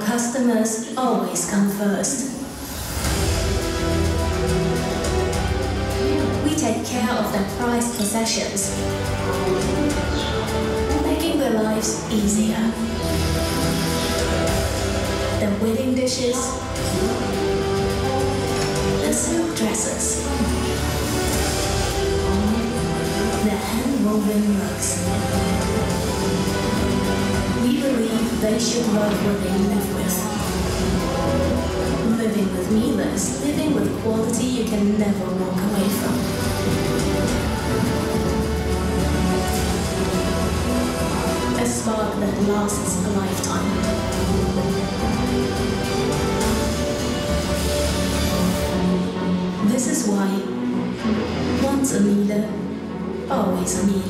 customers always come first. We take care of their prized possessions, making their lives easier. The wedding dishes, the silk dresses, the hand-woven rugs. We believe they should love what they live with. Living with Miele is living with quality you can never walk away from. A spark that lasts a lifetime. This is why, once a Miele, always a Miele.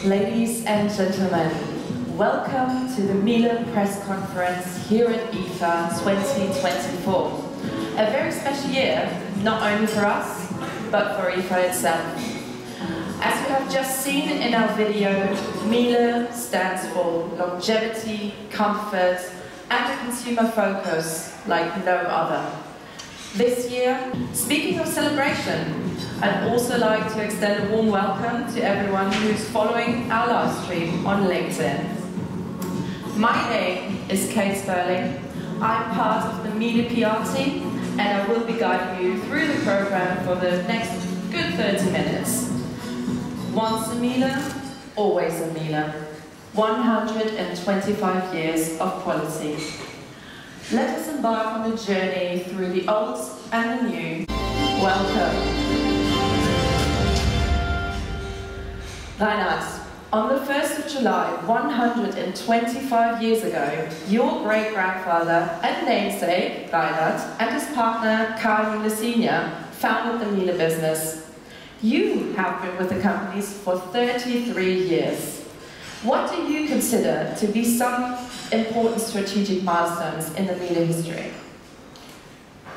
Ladies and gentlemen, welcome to the Miele Pressekonferenz here at IFA 2024. A very special year, not only for us, but for IFA itself. As you have just seen in our video, Miele stands for longevity, comfort, and a consumer focus like no other. This year, speaking of celebration, I'd also like to extend a warm welcome to everyone who's following our live stream on LinkedIn. My name is Kate Berlin. I'm part of the Miele PR team, and I will be guiding you through the program for the next good 30 minutes. Once a Miele, always a Miele. 125 years of quality. Let us embark on a journey through the old and the new. Welcome. Reinhard, on the 1st of July, 125 years ago, your great-grandfather and namesake, Reinhard, and his partner, Karl Miele Sr., founded the Miele business. You have been with the companies for 33 years. What do you consider to be some important strategic milestones in the Miele history?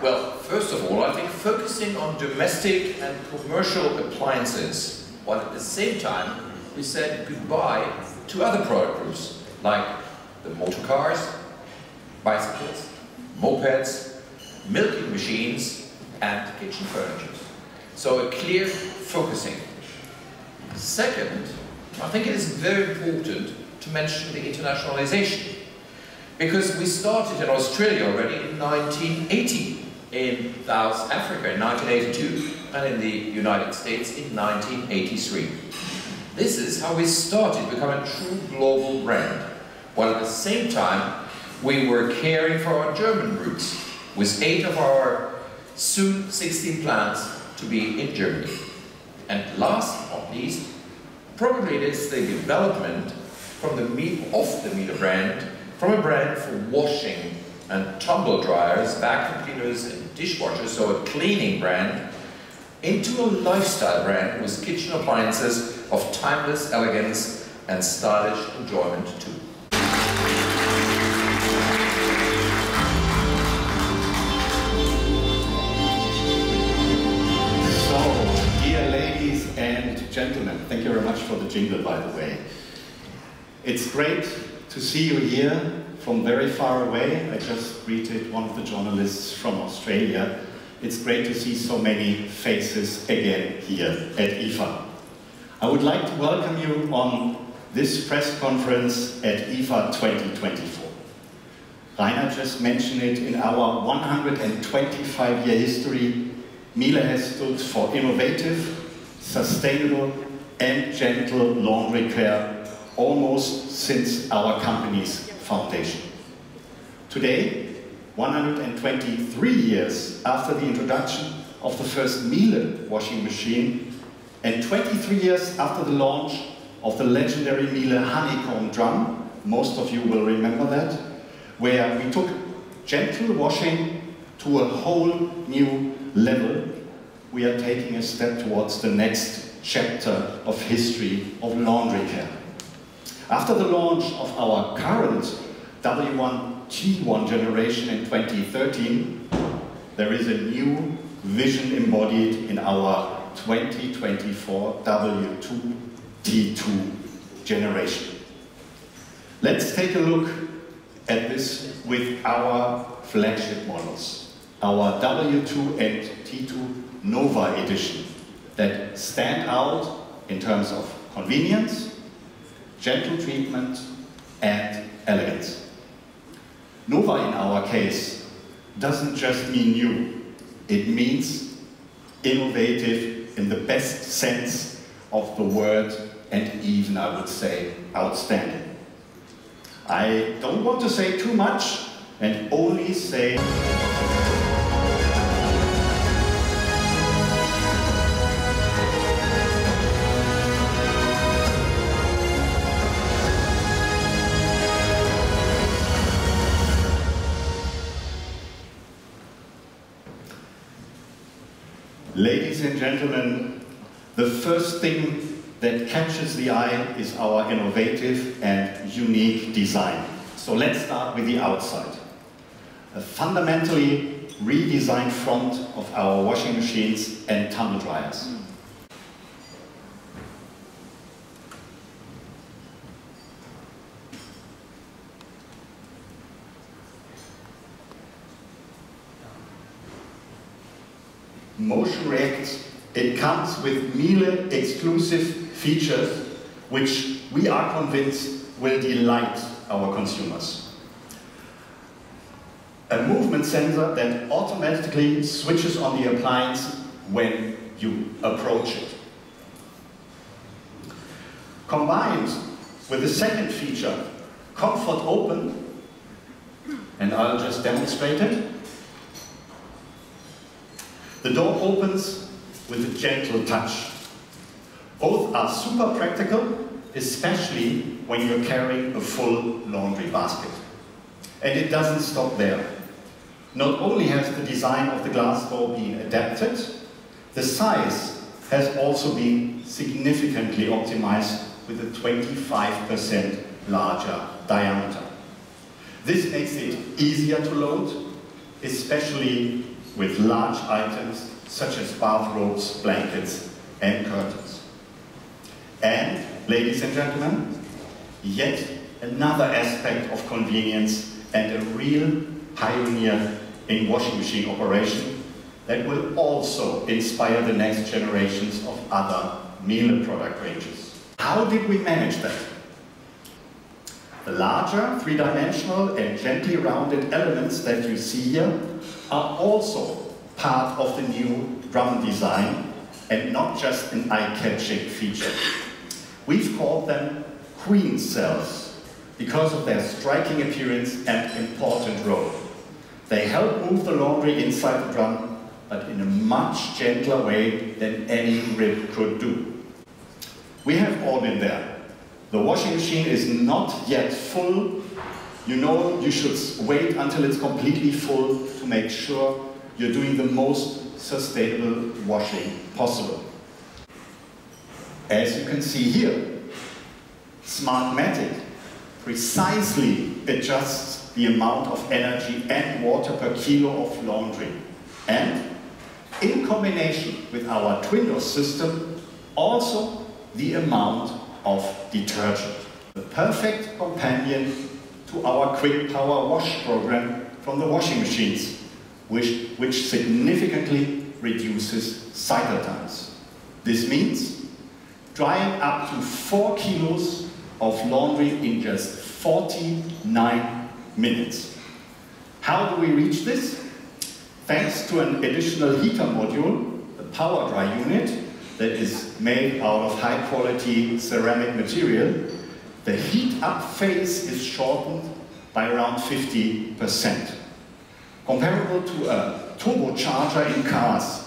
Well, first of all, I think focusing on domestic and commercial appliances, while at the same time we said goodbye to other product groups like the motor cars, bicycles, mopeds, milking machines and kitchen furniture. So a clear focusing. Second, I think it is very important to mention the internationalization, because we started in Australia already in 1980, in South Africa in 1982, and in the United States in 1983. This is how we started to become a true global brand, while at the same time we were caring for our German roots, with 8 of our soon 16 plants to be in Germany. And last but not least, probably it is the development from the Miele brand, from a brand for washing and tumble dryers, vacuum cleaners and dishwashers, so a cleaning brand, into a lifestyle brand with kitchen appliances of timeless elegance and stylish enjoyment too. So, dear ladies and gentlemen, thank you very much for the jingle, by the way. It's great to see you here from very far away. I just greeted one of the journalists from Australia. It's great to see so many faces again here at IFA. I would like to welcome you on this press conference at IFA 2024. Rainer just mentioned it, in our 125-year history, Miele has stood for innovative, sustainable and gentle laundry care almost since our company's foundation. Today, 123 years after the introduction of the first Miele washing machine and 23 years after the launch of the legendary Miele honeycomb drum, most of you will remember that, where we took gentle washing to a whole new level, we are taking a step towards the next chapter of history of laundry care. After the launch of our current W1T1 generation in 2013, there is a new vision embodied in our 2024 W2T2 generation. Let's take a look at this with our flagship models, our W2 and T2 Nova edition, that stand out in terms of convenience, gentle treatment, and elegance. Nova in our case doesn't just mean new, it means innovative in the best sense of the word, and even, I would say, outstanding. I don't want to say too much and only say ladies and gentlemen, the first thing that catches the eye is our innovative and unique design. So let's start with the outside. A fundamentally redesigned front of our washing machines and tumble dryers. Motion React, it comes with Miele exclusive features which we are convinced will delight our consumers. A movement sensor that automatically switches on the appliance when you approach it. Combined with the second feature, Comfort Open, and I'll just demonstrate it. The door opens with a gentle touch. Both are super practical, especially when you're carrying a full laundry basket. And it doesn't stop there. Not only has the design of the glass door been adapted, the size has also been significantly optimized with a 25% larger diameter. This makes it easier to load, especially with large items such as bathrobes, blankets, and curtains. And, ladies and gentlemen, yet another aspect of convenience and a real pioneer in washing machine operation that will also inspire the next generations of other Miele product ranges. How did we manage that? The larger, three-dimensional and gently rounded elements that you see here are also part of the new drum design and not just an eye-catching feature. We've called them queen cells because of their striking appearance and important role. They help move the laundry inside the drum, but in a much gentler way than any rib could do. We have all been there. The washing machine is not yet full. You know you should wait until it's completely full to make sure you're doing the most sustainable washing possible. As you can see here, Smartmatic precisely adjusts the amount of energy and water per kilo of laundry. And in combination with our Twindos system, also the amount of detergent. The perfect companion to our Quick Power Wash program from the washing machines, which significantly reduces cycle times. This means drying up to 4 kilos of laundry in just 49 minutes. How do we reach this? Thanks to an additional heater module, the Power Dry unit, that is made out of high-quality ceramic material, the heat-up phase is shortened by around 50%. Comparable to a turbocharger in cars,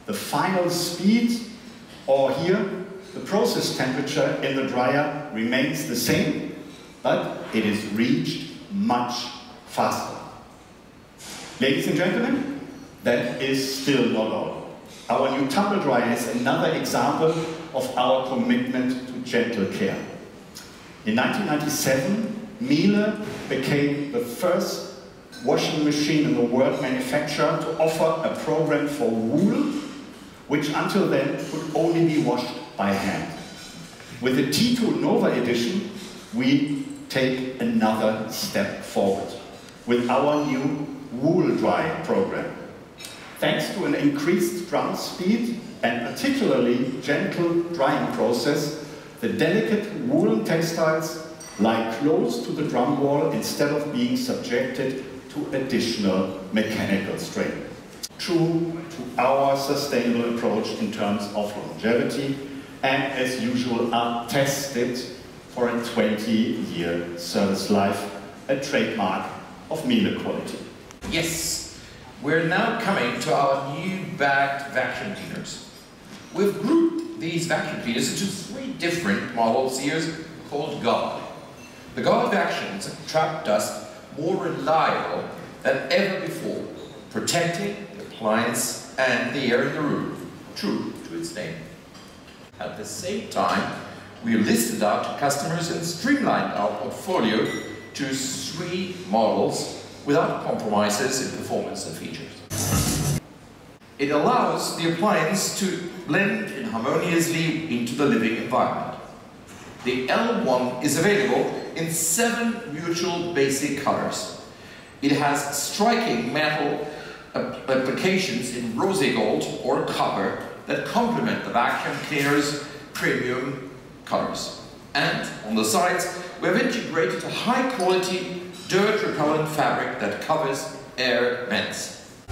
the final speed, or here, the process temperature in the dryer remains the same, but it is reached much faster. Ladies and gentlemen, that is still not all. Our new tumble dryer is another example of our commitment to gentle care. In 1997, Miele became the first washing machine in the world manufacturer to offer a program for wool, which until then could only be washed by hand. With the T2 Nova edition, we take another step forward with our new wool dry program. Thanks to an increased drum speed and particularly gentle drying process, the delicate woolen textiles lie close to the drum wall instead of being subjected to additional mechanical strain. True to our sustainable approach in terms of longevity, and as usual are tested for a 20-year service life, a trademark of Miele quality. Yes, we're now coming to our new bagged vacuum cleaners. We've grouped these vacuum cleaners into 3 different model series called goda. The goda vacuums are trap dust more reliable than ever before, protecting the appliance and the air in the room, true to its name. At the same time, we listed out to customers and streamlined our portfolio to 3 models without compromises in performance and features. It allows the appliance to blend harmoniously into the living environment. The L1 is available in 7 neutral basic colors. It has striking metal applications in rosy gold or copper that complement the vacuum cleaner's premium colors. And on the sides, we have integrated a high-quality, dirt-repellent fabric that covers air vents.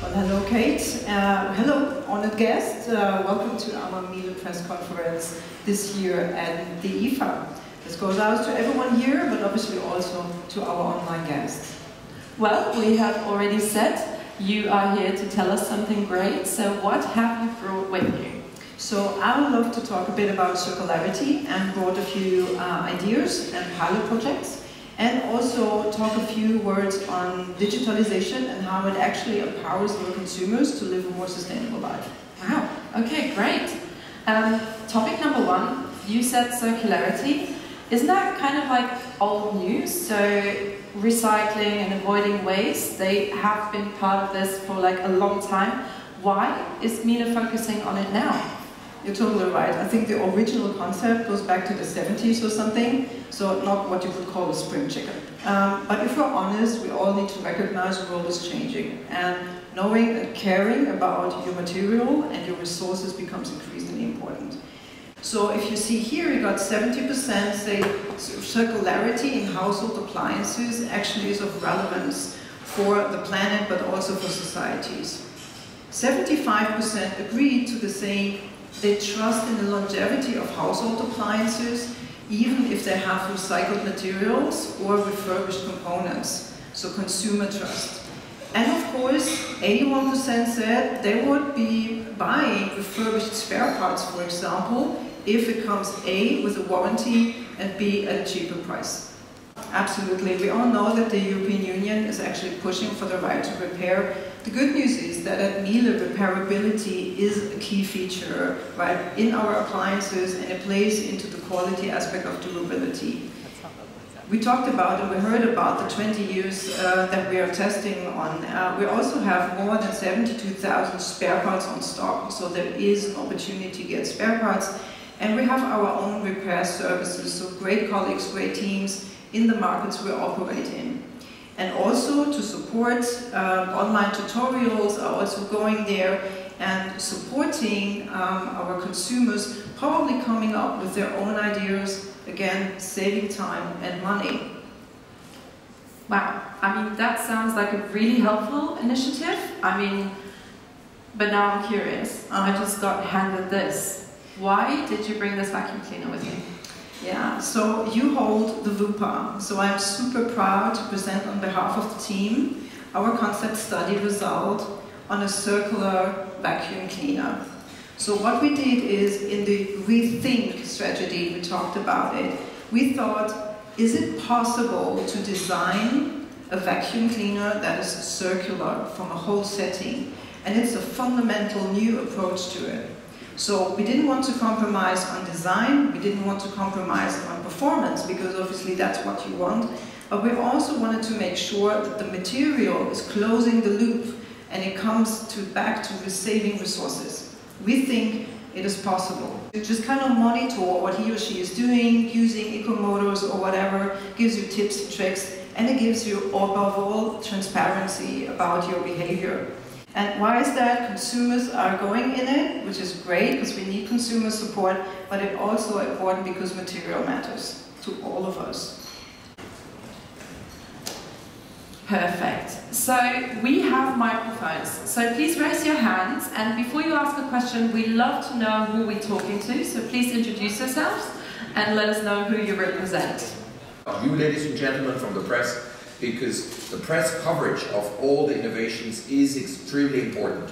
Well, hello, Kate. Hello, honored guests. Welcome to our Miele Pressekonferenz this year at the IFA. This goes out to everyone here, but obviously also to our online guests. Well, we have already said you are here to tell us something great, so what have you brought with you? So I would love to talk a bit about circularity and brought a few ideas and pilot projects, and also talk a few words on digitalization and how it actually empowers our consumers to live a more sustainable life. Wow, okay, great. Topic number 1, you said circularity. Isn't that kind of like old news? So recycling and avoiding waste, they have been part of this for like a long time. Why is Miele focusing on it now? You're totally right. I think the original concept goes back to the 70s or something, so not what you would call a spring chicken. But if we're honest, we all need to recognize the world is changing, and knowing and caring about your material and your resources becomes increasingly important. So if you see here, you got 70% say circularity in household appliances actually is of relevance for the planet, but also for societies. 75% agreed to the saying they trust in the longevity of household appliances, even if they have recycled materials or refurbished components, so consumer trust. And of course, 81% said they would be buying refurbished spare parts, for example, if it comes A, with a warranty, and B, at a cheaper price. Absolutely, we all know that the European Union is actually pushing for the right to repair. The good news is that at Miele, repairability is a key feature, right, in our appliances, and it plays into the quality aspect of durability. We talked about and we heard about the 20 years that we are testing on. We also have more than 72,000 spare parts on stock, so there is an opportunity to get spare parts. And we have our own repair services, so great colleagues, great teams in the markets we operate in. And also to support, online tutorials are also going there and supporting our consumers, probably coming up with their own ideas, again, saving time and money. Wow, I mean, that sounds like a really helpful initiative. I mean, but now I'm curious. I just got handed this. Why did you bring this vacuum cleaner with you? Yeah, so you hold the VUPA, so I'm super proud to present on behalf of the team our concept study result on a circular vacuum cleaner. So what we did is, in the rethink strategy, we talked about it, we thought, is it possible to design a vacuum cleaner that is circular from a whole setting? And it's a fundamental new approach to it. So we didn't want to compromise on design, we didn't want to compromise on performance, because obviously that's what you want, but we also wanted to make sure that the material is closing the loop and it comes back to saving resources. We think it is possible. You just kind of monitor what he or she is doing, using eco-motors or whatever, gives you tips and tricks, and it gives you, above all, transparency about your behavior. And why is that? Consumers are going in it, which is great, because we need consumer support, but it's also important because material matters to all of us. Perfect. So we have microphones, so please raise your hands, and before you ask a question, we love to know who we're talking to, so please introduce yourselves and let us know who you represent. You, ladies and gentlemen from the press, because the press coverage of all the innovations is extremely important.